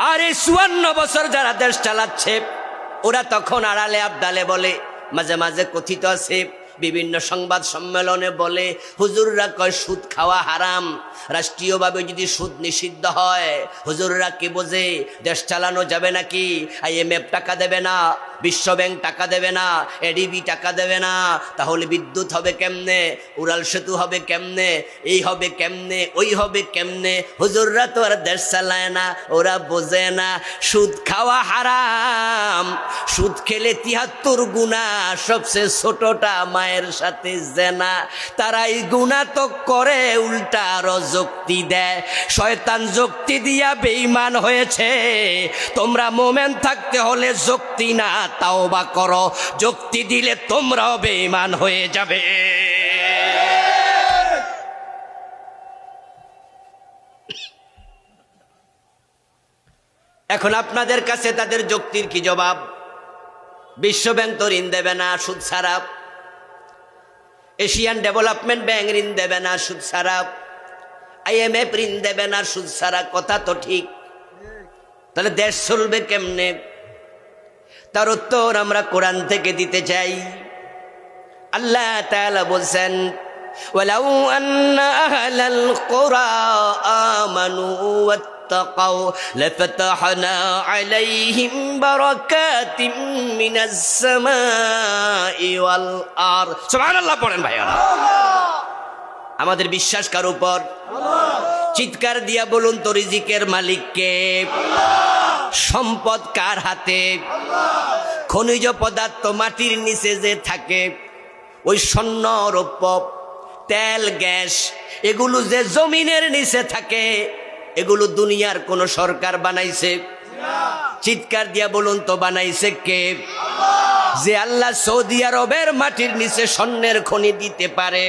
আর এই 54 বছর যারা দেশ চালাচ্ছে ওরা তখন আড়ালে আবডালে বলে, মাঝে মাঝে কথিত আছে, বিভিন্ন সংবাদ সম্মেলনে বলে, হুজুররা কয় সুদ খাওয়া হারাম, রাষ্ট্রীয়ভাবে যদি সুদ নিষিদ্ধ হয় হুজুররা কি বোঝে, দেশ চালানো যাবে নাকি? IMF টাকা দেবে না, বিশ্ব ব্যাংক টাকা দেবে না, ADB টাকা দেবে না, তাহলে বিদ্যুৎ হবে কেমনে, উড়াল সেতু হবে কেমনে, এই হবে কেমনে, ওই হবে কেমনে? হুজুররা তো আর দেশ চালায় না, ওরা বোঝে না সুদ খাওয়া হারাম। সুদ খেলে 73 গুনাহ, সবচেয়ে ছোটটা মায়ের সাথে জেনা। তারা এই গুনাহ তো করে, উল্টা আরো যুক্তি দেয়, শয়তান যুক্তি দিয়া বেঈমান হয়েছে। তোমরা মোমেন থাকতে হলে যুক্তি না তাওবা করো, যুক্তি দিলে তোমরাও বেঈমান হয়ে যাবে। এখন আপনাদের কাছে তাদের যুক্তির কি জবাব? বিশ্ব ব্যাংক তো ঋণ দেবে না সুদ ছাড়া, এশিয়ান ডেভেলপমেন্ট ব্যাংক ঋণ দেবে না সুদ ছাড়া, IMF ঋণ দেবে না সুদ ছাড়া, কথা তো ঠিক। তাহলে দেশ চলবে কেমনে? তার উত্তর আমরা কোরআন থেকে দিতে চাই। আল্লাহ তাআলা বলছেন, ওয়ালাউ আন্না আহলাল কুরা আমানু ওয়াত্তাকাউ লাফাতাহনা আলাইহিম বারাকাতিম মিনাস সামাই ওয়াল আরদ। সুবহানাল্লাহ পড়েন ভাইরা। আমাদের বিশ্বাস কার উপর? চিৎকার দিয়া বলুন তো, রিজিকের মালিক কে? সম্পদ কার হাতে? খনিজ পদার্থ মাটির নিচে যে থাকে, ওই স্বর্ণ রৌপ্য তেল গ্যাস এগুলো যে জমিনের নিচে থাকে, এগুলো দুনিয়ার কোন সরকার বানাইছে? চিৎকার দিয়া বলুন তো, বানাইছে কে? যে আল্লাহ সৌদি আরবের মাটির নিচে স্বর্ণের খনি দিতে পারে,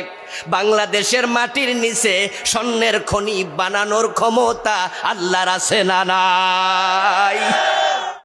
বাংলাদেশের মাটির নিচে স্বর্ণের খনি বানানোর ক্ষমতা আল্লাহর আছে না নাই?